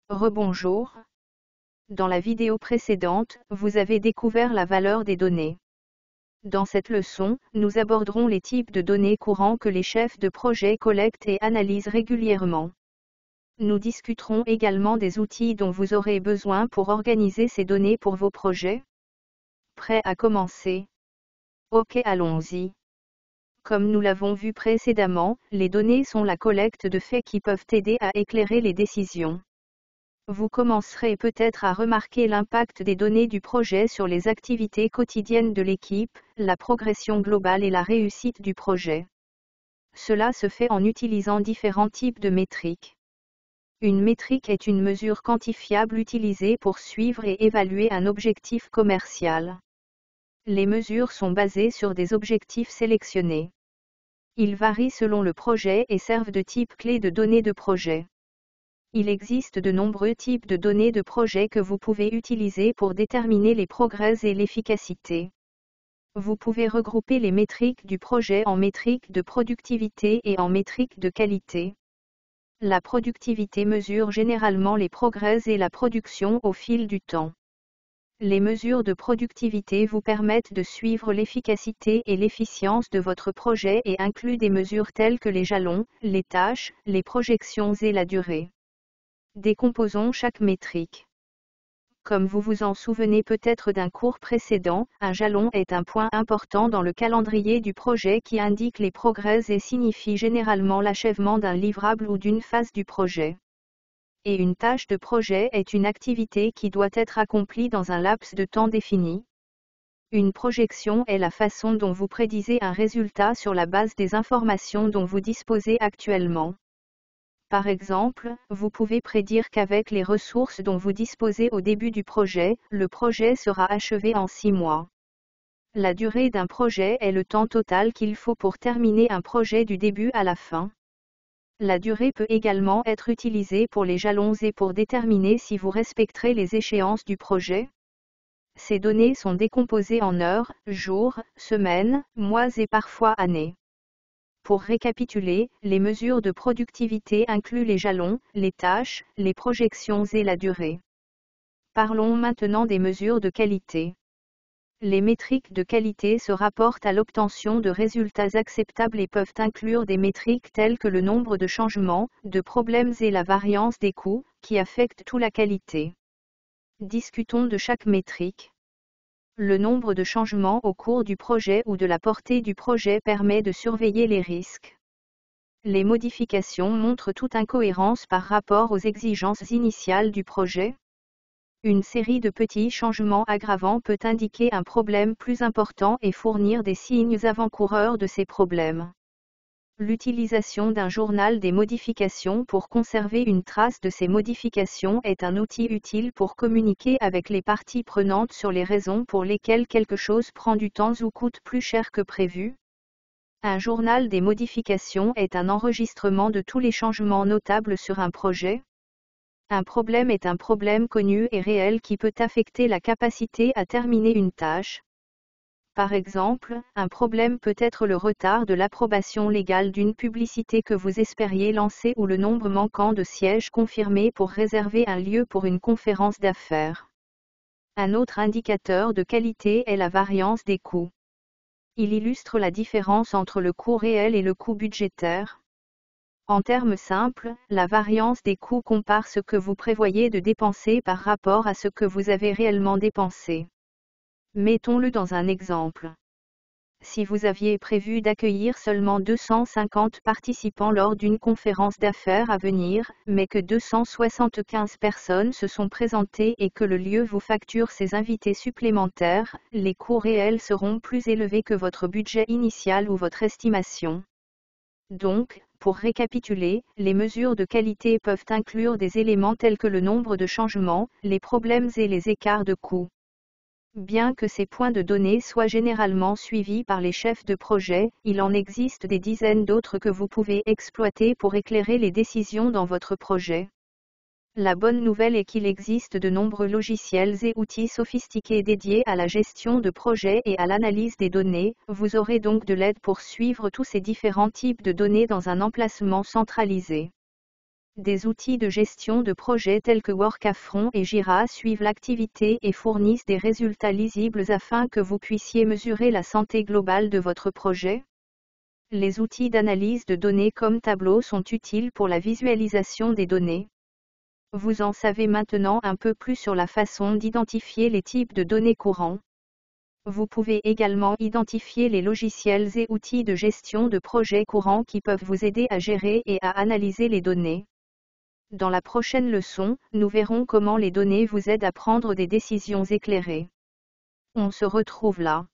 Rebonjour. Dans la vidéo précédente, vous avez découvert la valeur des données. Dans cette leçon, nous aborderons les types de données courants que les chefs de projet collectent et analysent régulièrement. Nous discuterons également des outils dont vous aurez besoin pour organiser ces données pour vos projets. Prêt à commencer? Ok, allons-y. Comme nous l'avons vu précédemment, les données sont la collecte de faits qui peuvent aider à éclairer les décisions. Vous commencerez peut-être à remarquer l'impact des données du projet sur les activités quotidiennes de l'équipe, la progression globale et la réussite du projet. Cela se fait en utilisant différents types de métriques. Une métrique est une mesure quantifiable utilisée pour suivre et évaluer un objectif commercial. Les mesures sont basées sur des objectifs sélectionnés. Ils varient selon le projet et servent de type clé de données de projet. Il existe de nombreux types de données de projet que vous pouvez utiliser pour déterminer les progrès et l'efficacité. Vous pouvez regrouper les métriques du projet en métriques de productivité et en métriques de qualité. La productivité mesure généralement les progrès et la production au fil du temps. Les mesures de productivité vous permettent de suivre l'efficacité et l'efficience de votre projet et incluent des mesures telles que les jalons, les tâches, les projections et la durée. Décomposons chaque métrique. Comme vous vous en souvenez peut-être d'un cours précédent, un jalon est un point important dans le calendrier du projet qui indique les progrès et signifie généralement l'achèvement d'un livrable ou d'une phase du projet. Et une tâche de projet est une activité qui doit être accomplie dans un laps de temps défini. Une projection est la façon dont vous prédisez un résultat sur la base des informations dont vous disposez actuellement. Par exemple, vous pouvez prédire qu'avec les ressources dont vous disposez au début du projet, le projet sera achevé en 6 mois. La durée d'un projet est le temps total qu'il faut pour terminer un projet du début à la fin. La durée peut également être utilisée pour les jalons et pour déterminer si vous respecterez les échéances du projet. Ces données sont décomposées en heures, jours, semaines, mois et parfois années. Pour récapituler, les mesures de productivité incluent les jalons, les tâches, les projections et la durée. Parlons maintenant des mesures de qualité. Les métriques de qualité se rapportent à l'obtention de résultats acceptables et peuvent inclure des métriques telles que le nombre de changements, de problèmes et la variance des coûts, qui affectent toute la qualité. Discutons de chaque métrique. Le nombre de changements au cours du projet ou de la portée du projet permet de surveiller les risques. Les modifications montrent toute incohérence par rapport aux exigences initiales du projet. Une série de petits changements aggravants peut indiquer un problème plus important et fournir des signes avant-coureurs de ces problèmes. L'utilisation d'un journal des modifications pour conserver une trace de ces modifications est un outil utile pour communiquer avec les parties prenantes sur les raisons pour lesquelles quelque chose prend du temps ou coûte plus cher que prévu. Un journal des modifications est un enregistrement de tous les changements notables sur un projet. Un problème est un problème connu et réel qui peut affecter la capacité à terminer une tâche. Par exemple, un problème peut être le retard de l'approbation légale d'une publicité que vous espériez lancer ou le nombre manquant de sièges confirmés pour réserver un lieu pour une conférence d'affaires. Un autre indicateur de qualité est la variance des coûts. Il illustre la différence entre le coût réel et le coût budgétaire. En termes simples, la variance des coûts compare ce que vous prévoyez de dépenser par rapport à ce que vous avez réellement dépensé. Mettons-le dans un exemple. Si vous aviez prévu d'accueillir seulement 250 participants lors d'une conférence d'affaires à venir, mais que 275 personnes se sont présentées et que le lieu vous facture ces invités supplémentaires, les coûts réels seront plus élevés que votre budget initial ou votre estimation. Donc, pour récapituler, les mesures de qualité peuvent inclure des éléments tels que le nombre de changements, les problèmes et les écarts de coûts. Bien que ces points de données soient généralement suivis par les chefs de projet, il en existe des dizaines d'autres que vous pouvez exploiter pour éclairer les décisions dans votre projet. La bonne nouvelle est qu'il existe de nombreux logiciels et outils sophistiqués dédiés à la gestion de projets et à l'analyse des données. Vous aurez donc de l'aide pour suivre tous ces différents types de données dans un emplacement centralisé. Des outils de gestion de projet tels que Workafront et Jira suivent l'activité et fournissent des résultats lisibles afin que vous puissiez mesurer la santé globale de votre projet. Les outils d'analyse de données comme Tableau sont utiles pour la visualisation des données. Vous en savez maintenant un peu plus sur la façon d'identifier les types de données courants. Vous pouvez également identifier les logiciels et outils de gestion de projets courants qui peuvent vous aider à gérer et à analyser les données. Dans la prochaine leçon, nous verrons comment les données vous aident à prendre des décisions éclairées. On se retrouve là.